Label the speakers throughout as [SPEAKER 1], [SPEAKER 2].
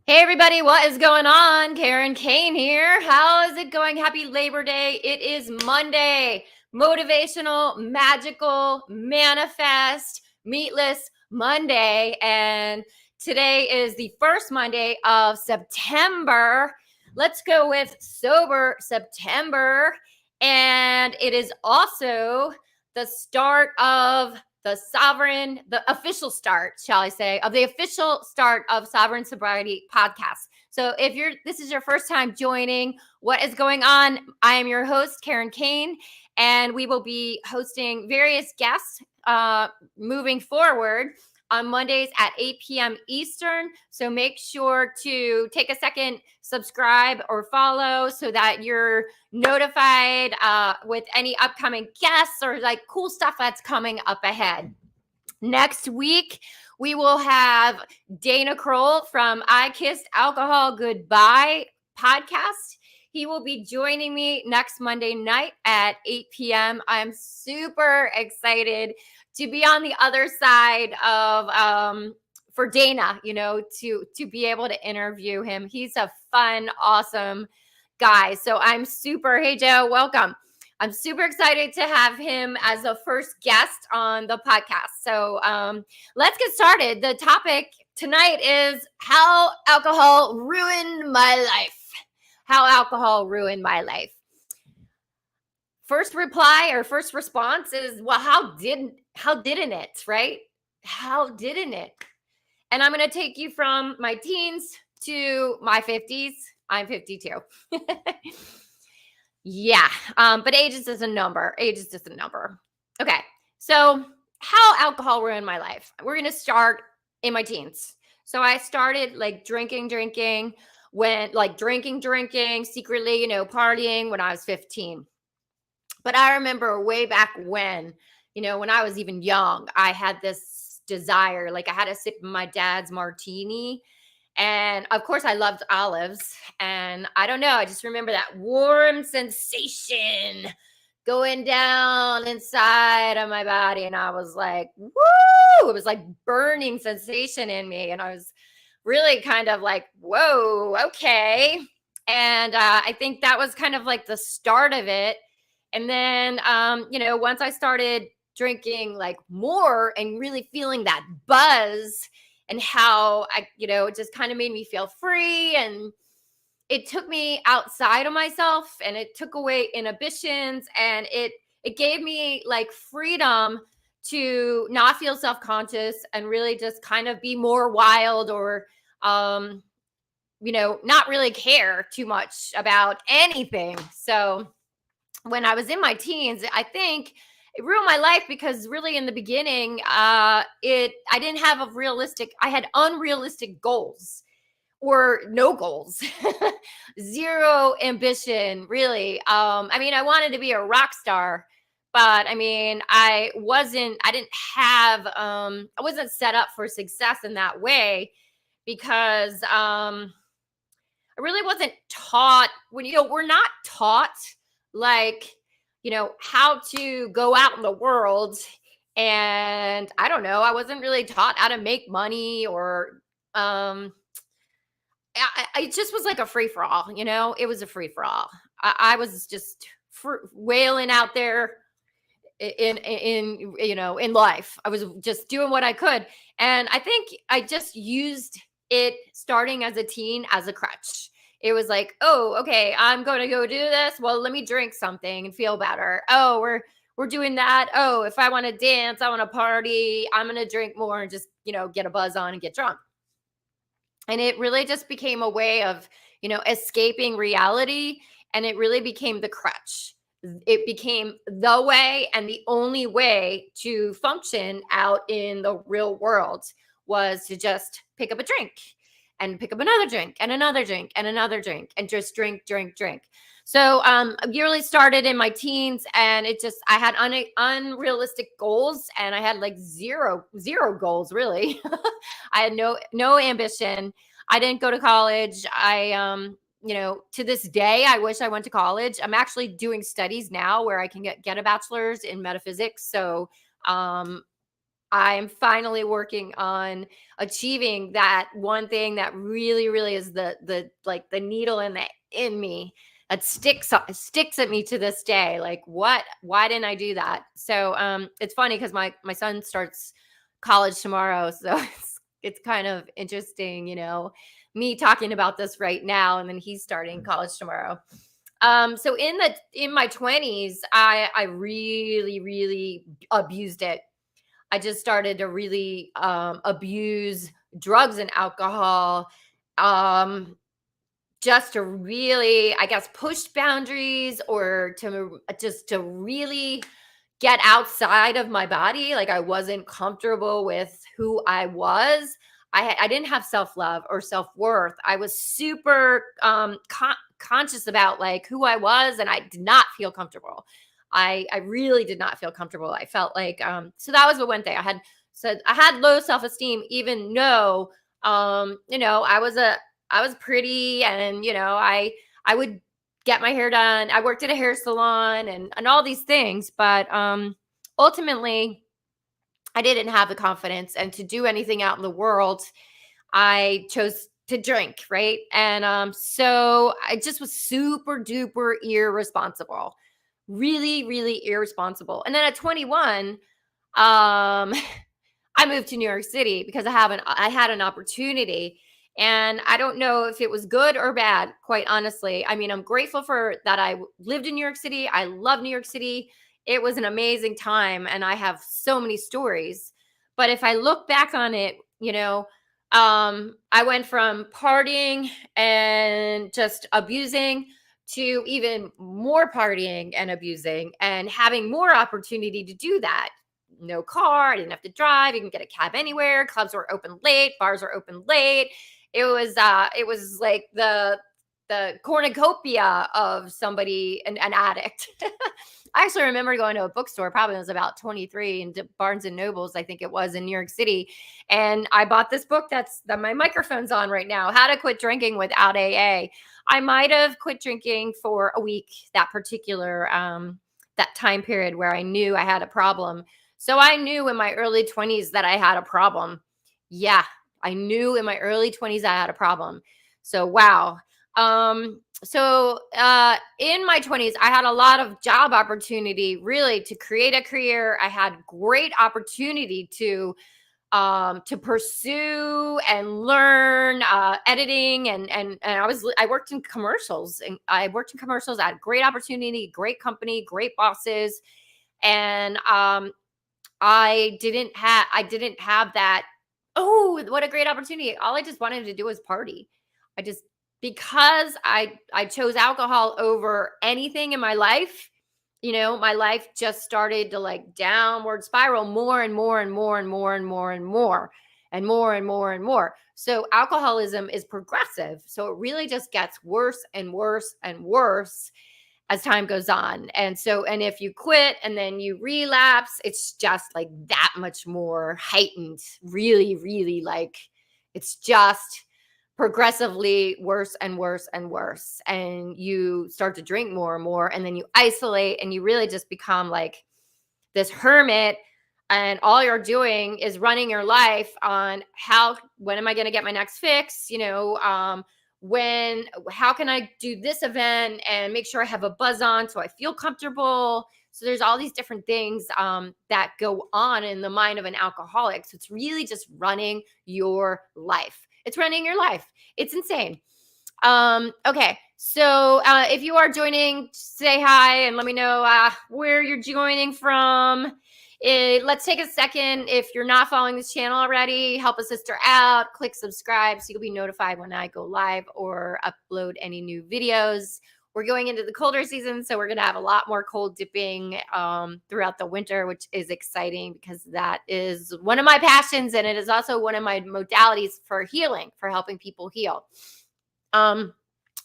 [SPEAKER 1] Hey everybody, what is going on? Karen Kane here. How is it going? Happy Labor Day. It is Monday. Motivational, magical, manifest, meatless Monday. And today is the first Monday of September. Let's go with Sober September. And it is also the start of the official start, shall I say, of the official start of Sobriety podcast. So if this is your first time joining, what is going on? I am your host, Karen Kane, and we will be hosting various guests moving forward on Mondays at 8 p.m. Eastern. So make sure to take a second, subscribe or follow so that you're notified with any upcoming guests or like cool stuff that's coming up ahead. Next week, we will have Dana Krull from I Kissed Alcohol Goodbye podcast. He will be joining me next Monday night at 8 p.m. I'm super excited to be on the other side of for Dana, to be able to interview him. He's a fun, awesome guy. So I'm super, hey Joe, welcome. I'm super excited to have him as a first guest on the podcast. So let's get started. The topic tonight is how alcohol ruined my life. How alcohol ruined my life. First reply or first response is, well, how didn't it, right? How didn't it? And I'm going to take you from my teens to my 50s. I'm 52. Yeah, but age is just a number. Age is just a number. Okay, so how alcohol ruined my life? We're going to start in my teens. So I started like drinking, secretly, partying when I was 15. But I remember way back when I was even young, I had this desire, like I had a sip of my dad's martini. And of course, I loved olives. And I don't know, I just remember that warm sensation going down inside of my body. And I was like, woo! It was like burning sensation in me. And I was really kind of like, whoa, okay. And I think that was kind of like the start of it. And then, once I started drinking like more and really feeling that buzz, and how it just kind of made me feel free, and it took me outside of myself, and it took away inhibitions, and it gave me like freedom to not feel self-conscious and really just kind of be more wild, or not really care too much about anything. So when I was in my teens, I think it ruined my life because really in the beginning, I had unrealistic goals or no goals, zero ambition, really. I wanted to be a rock star, but I wasn't set up for success in that way because I really wasn't taught we're not taught like, how to go out in the world. And I don't know, I wasn't really taught how to make money, or it just was like a free for all, it was a free for all. I was just wailing out there in life. I was just doing what I could. And I think I just used it starting as a teen as a crutch. It was like, oh, okay, I'm going to go do this. Well, let me drink something and feel better. Oh, we're doing that. Oh, if I want to dance, I want to party, I'm going to drink more and just, get a buzz on and get drunk. And it really just became a way of, escaping reality. And it really became the crutch. It became the way, and the only way to function out in the real world was to just pick up a drink and pick up another drink and another drink and another drink and just drink. So I really started in my teens, and I had unrealistic goals, and I had like zero goals, really. I had no ambition. I didn't go to college. To this day, I wish I went to college. I'm actually doing studies now where I can get a bachelor's in metaphysics. So I'm finally working on achieving that one thing that really, really is the like the needle in me that sticks at me to this day. Like, what? Why didn't I do that? So it's funny because my son starts college tomorrow, so it's kind of interesting, me talking about this right now, and then he's starting college tomorrow. So in my 20s, I really, really abused it. I just started to really abuse drugs and alcohol, um, just to really, I guess, push boundaries, or to really get outside of my body. Like, I wasn't comfortable with who I was. I didn't have self-love or self-worth. I was super conscious about like who I was, and I did not feel comfortable. I really did not feel comfortable. I felt like so that was the one thing I had low self-esteem, even though I was pretty, and I would get my hair done. I worked at a hair salon and all these things, but ultimately I didn't have the confidence and to do anything out in the world. I chose to drink, right? And so I just was super duper irresponsible. Really, really irresponsible. And then at 21, I moved to New York City because I had an opportunity, and I don't know if it was good or bad, quite honestly. I mean, I'm grateful for that I lived in New York City. I love New York City. It was an amazing time, and I have so many stories. But if I look back on it, I went from partying and just abusing to even more partying and abusing and having more opportunity to do that. No car, I didn't have to drive, you can get a cab anywhere, clubs were open late, bars were open late. It was like the cornucopia of somebody, an addict. I actually remember going to a bookstore, probably when I was about 23, and Barnes and Nobles, I think it was, in New York City. And I bought this book that my microphone's on right now, How to Quit Drinking Without AA. I might have quit drinking for a week, that time period where I knew I had a problem. So I knew in my early 20s that I had a problem. Yeah, I knew in my early 20s I had a problem. So wow. In my 20s, I had a lot of job opportunity really to create a career. I had great opportunity to pursue and learn editing, and I worked in commercials, and I worked in commercials. I had great opportunity, great company, great bosses, and I didn't have that. Oh, what a great opportunity. All I just wanted to do was party. I just Because I chose alcohol over anything in my life, my life just started to like downward spiral more and more and more and more and more and more and more and more and more. So alcoholism is progressive. So it really just gets worse and worse and worse as time goes on. And if you quit and then you relapse, it's just like that much more heightened, really, really, like it's just progressively worse and worse and worse. And you start to drink more and more, and then you isolate, and you really just become like this hermit. And all you're doing is running your life on when am I going to get my next fix? How can I do this event and make sure I have a buzz on so I feel comfortable? So there's all these different things that go on in the mind of an alcoholic. So it's really just running your life. It's running your life. It's insane. Okay. So if you are joining, say hi and let me know where you're joining from. Let's take a second. If you're not following this channel already, help a sister out. Click subscribe so you'll be notified when I go live or upload any new videos. We're going into the colder season, so we're going to have a lot more cold dipping throughout the winter, which is exciting because that is one of my passions, and it is also one of my modalities for healing, for helping people heal.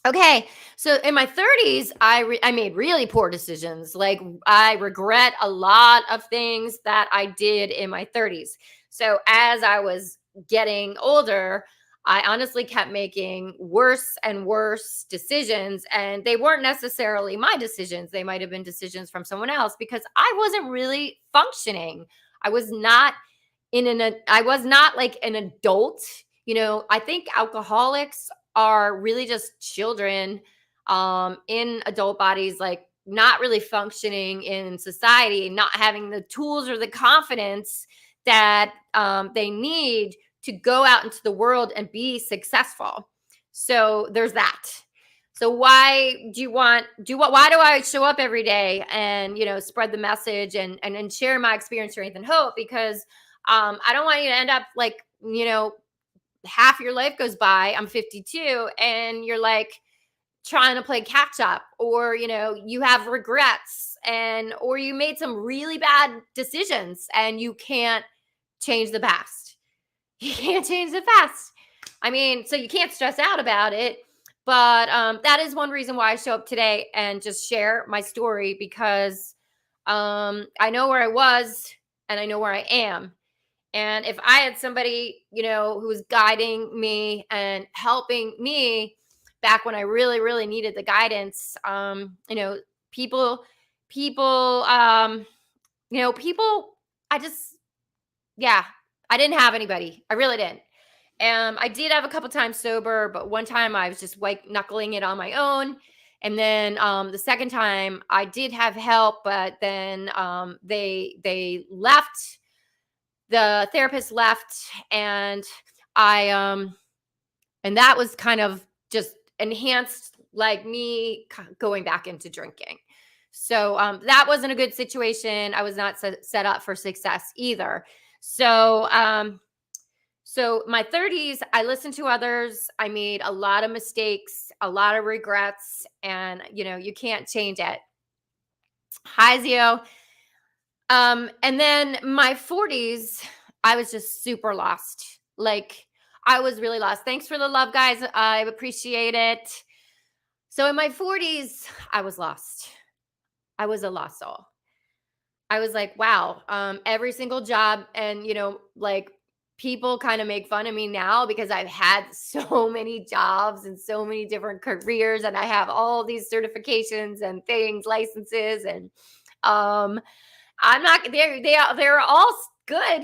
[SPEAKER 1] Okay, so in my 30s, I made really poor decisions. Like, I regret a lot of things that I did in my 30s. So as I was getting older, I honestly kept making worse and worse decisions, and they weren't necessarily my decisions. They might have been decisions from someone else because I wasn't really functioning. I was not I was not like an adult. I think alcoholics are really just children in adult bodies, like not really functioning in society, not having the tools or the confidence that they need to go out into the world and be successful. So there's that. So why do you want do what why do I show up every day and spread the message and share my experience, strength, and hope? Because I don't want you to end up like, half your life goes by. I'm 52 and you're like trying to play catch up, or, you have regrets or you made some really bad decisions and you can't change the past. You can't change the past. I mean, so you can't stress out about it. But that is one reason why I show up today and just share my story, because I know where I was and I know where I am. And if I had somebody, who was guiding me and helping me back when I really, really needed the guidance, people, people, people, I just, yeah, I didn't have anybody. I really didn't. I did have a couple times sober, but one time I was just white knuckling it on my own. And then the second time I did have help, but then they left. The therapist left, and and that was kind of just enhanced like me going back into drinking. So that wasn't a good situation. I was not set up for success either. So so my 30s, I listened to others. I made a lot of mistakes, a lot of regrets, and you can't change it. Hi, Zio. And then my 40s, I was just super lost. Like, I was really lost. Thanks for the love, guys. I appreciate it. So in my 40s, I was lost. I was a lost soul. I was like, wow, every single job. And, like, people kind of make fun of me now because I've had so many jobs and so many different careers, and I have all these certifications and things, licenses, and I'm not they're all good,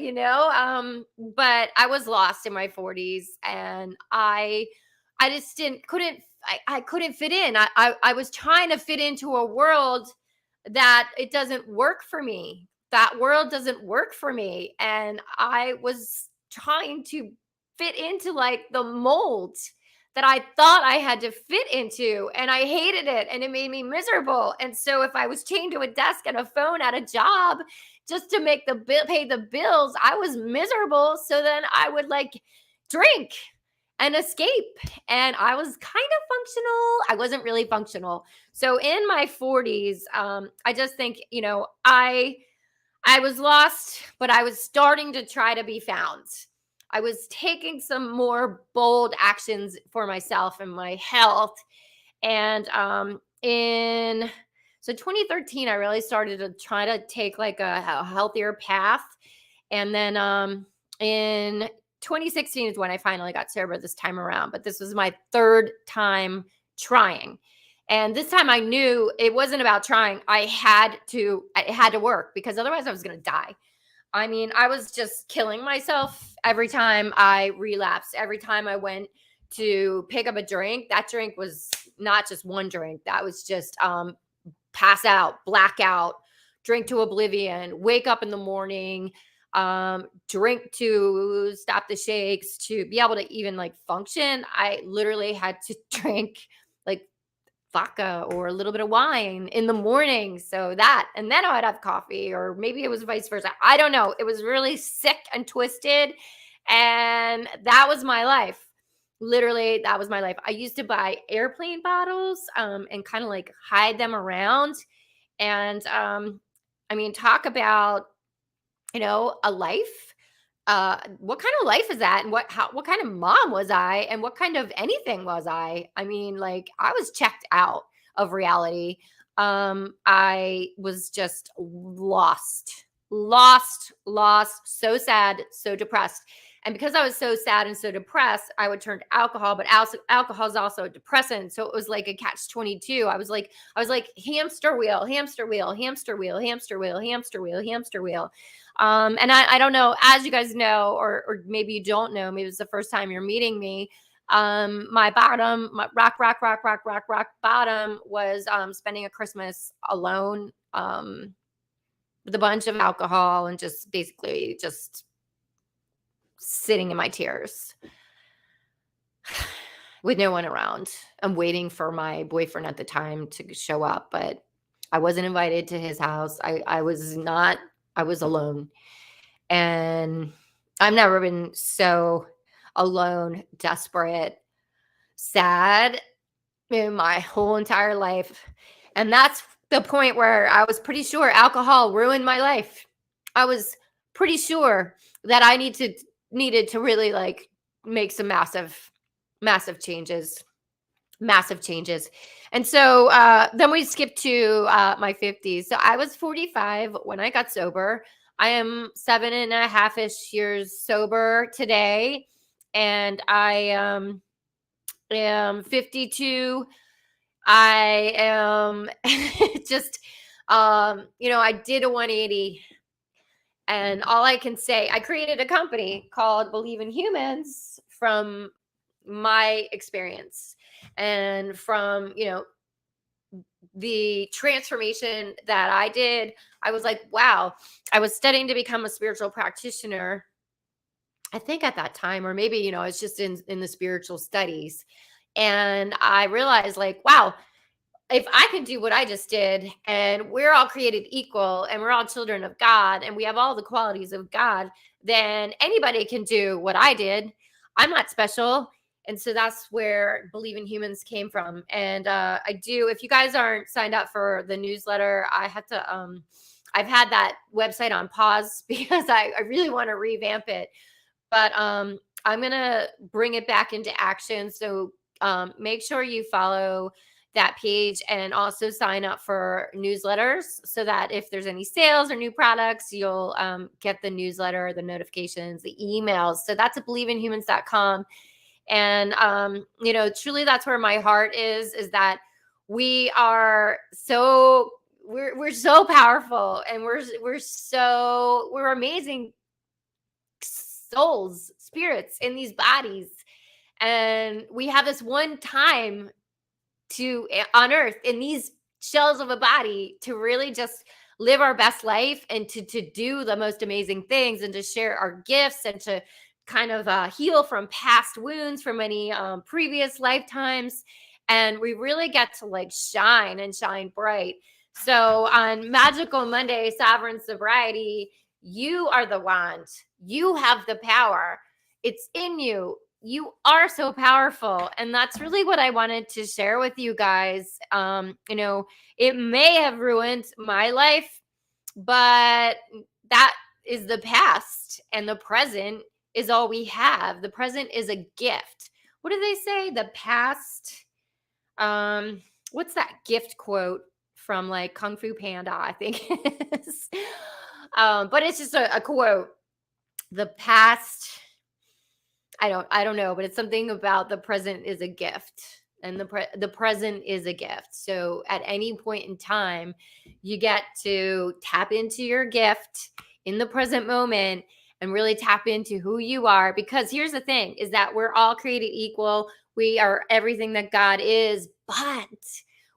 [SPEAKER 1] but I was lost in my 40s, and I just I couldn't fit in. I was trying to fit into a world that it doesn't work for me. That world doesn't work for me, and I was trying to fit into like the mold that I thought I had to fit into, and I hated it, and it made me miserable. And so if I was chained to a desk and a phone at a job just to make the bill, pay the bills, I was miserable. So then I would like drink and escape, and I was kind of functional. I wasn't really functional. So in my 40s, I just think, I was lost, but I was starting to try to be found. I was taking some more bold actions for myself and my health. And in so 2013, I really started to try to take like a healthier path. And then in 2016 is when I finally got sober this time around. But this was my third time trying. And this time I knew it wasn't about trying. It had to work, because otherwise I was going to die. I mean, I was just killing myself every time I relapsed. Every time I went to pick up a drink, that drink was not just one drink. That was just pass out, blackout, drink to oblivion, wake up in the morning, drink to stop the shakes, to be able to even like function. I literally had to drink like vodka or a little bit of wine in the morning. So that, and then I'd have coffee, or maybe it was vice versa. I don't know. It was really sick and twisted. And that was my life. Literally, that was my life. I used to buy airplane bottles and kind of like hide them around. And I mean, talk about, a life. What kind of life is that? And what kind of mom was I? And what kind of anything was I? I mean, like, I was checked out of reality. I was just lost, so sad, so depressed. And because I was so sad and so depressed, I would turn to alcohol, but alcohol is also a depressant. So it was like a catch-22. I was like hamster wheel, hamster wheel, hamster wheel, hamster wheel, hamster wheel, hamster wheel. And I don't know, as you guys know, or maybe you don't know, maybe it's the first time you're meeting me. My bottom, my rock bottom was spending a Christmas alone, with a bunch of alcohol and just basically just sitting in my tears with no one around. I'm waiting for my boyfriend at the time to show up, but I wasn't invited to his house. I was not, I was alone. And I've never been so alone, desperate, sad in my whole entire life. And that's the point where I was pretty sure alcohol ruined my life. I was pretty sure that I needed to really like make some massive changes. Massive changes. And so then we skip to my 50s. So I was 45 when I got sober. I am 7.5-ish years sober today. And I am 52. I am just, I did a 180. And all I can say, I created a company called Believe in Humans from my experience and from, the transformation that I did. I was like, wow, I was studying to become a spiritual practitioner, I think at that time, or maybe, it's just in the spiritual studies. And I realized like, wow, if I could do what I just did, and we're all created equal and we're all children of God and we have all the qualities of God, then anybody can do what I did. I'm not special. And so that's where Believe in Humans came from. And I do, if you guys aren't signed up for the newsletter, I have to, I've had that website on pause because I really want to revamp it. But I'm going to bring it back into action. So make sure you follow that page and also sign up for newsletters so that if there's any sales or new products, you'll get the newsletter, the notifications, the emails. So that's at believeinhumans.com. And, truly that's where my heart is that we are so, we're so powerful and we're amazing souls, spirits in these bodies. And we have this one time on earth in these shells of a body to really just live our best life and to do the most amazing things and to share our gifts and to kind of heal from past wounds from any previous lifetimes. And we really get to like shine and shine bright. So on Magical Monday, Sovereign Sobriety, you are the wand. You have the power. It's in you. You are so powerful. And that's really what I wanted to share with you guys. It may have ruined my life, but that is the past and the present is all we have. The present is a gift. What do they say? The past, what's that gift quote from like Kung Fu Panda, I think it is. But it's just a quote. The past, I don't know, but it's something about the present is a gift, and the present is a gift. So at any point in time, you get to tap into your gift in the present moment and really tap into who you are. Because here's the thing is that we're all created equal. We are everything that God is, but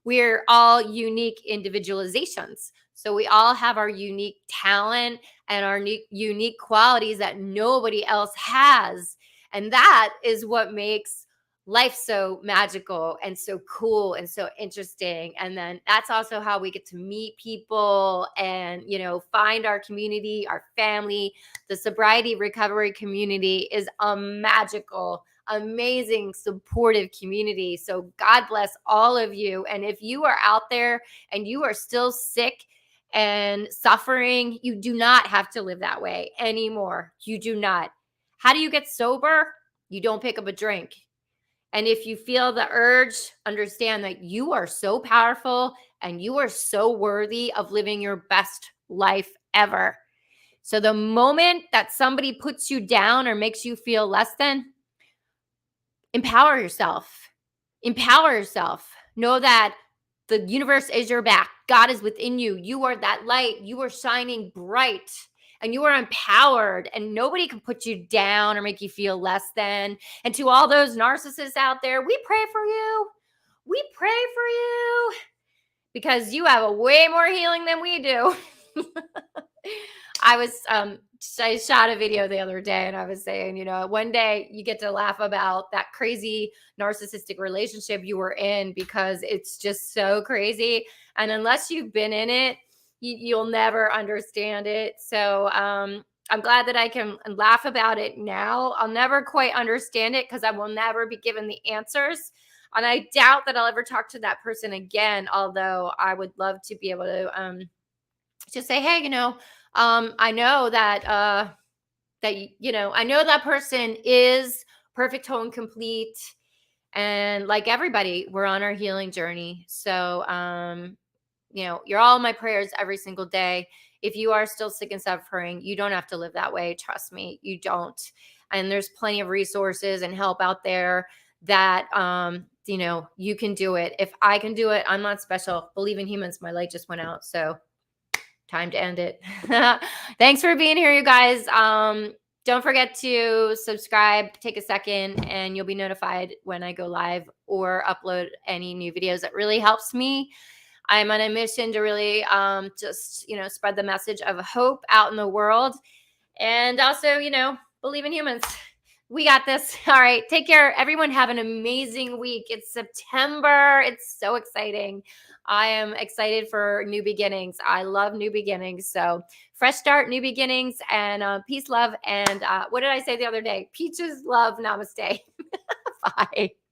[SPEAKER 1] we're all unique individualizations. So we all have our unique talent and our unique qualities that nobody else has. And that is what makes life so magical and so cool and so interesting. And then that's also how we get to meet people and, find our community, our family. The sobriety recovery community is a magical, amazing, supportive community. So God bless all of you. And if you are out there and you are still sick and suffering, you do not have to live that way anymore. You do not. How do you get sober? You don't pick up a drink. And if you feel the urge, understand that you are so powerful and you are so worthy of living your best life ever. So the moment that somebody puts you down or makes you feel less than, empower yourself. Empower yourself. Know that the universe is your back. God is within you. You are that light. You are shining bright. and you are empowered, and nobody can put you down or make you feel less than. And to all those narcissists out there, we pray for you. We pray for you because you have a way more healing than we do. I shot a video the other day, and I was saying, one day you get to laugh about that crazy narcissistic relationship you were in because it's just so crazy. And unless you've been in it, you'll never understand it. So I'm glad that I can laugh about it now. I'll never quite understand it because I will never be given the answers. And I doubt that I'll ever talk to that person again, although I would love to be able to just say, hey, I know that I know that person is perfect, whole, and complete. And like everybody, we're on our healing journey. So, you're all in my prayers every single day. If you are still sick and suffering, you don't have to live that way. Trust me, you don't. And there's plenty of resources and help out there that, you can do it. If I can do it, I'm not special. Believe in humans. My light just went out. So time to end it. Thanks for being here, you guys. Don't forget to subscribe, take a second, and you'll be notified when I go live or upload any new videos. That really helps me. I'm on a mission to really just, spread the message of hope out in the world. And also, believe in humans. We got this. All right. Take care. Everyone have an amazing week. It's September. It's so exciting. I am excited for new beginnings. I love new beginnings. So fresh start, new beginnings, and peace, love. And what did I say the other day? Peaches, love, namaste. Bye.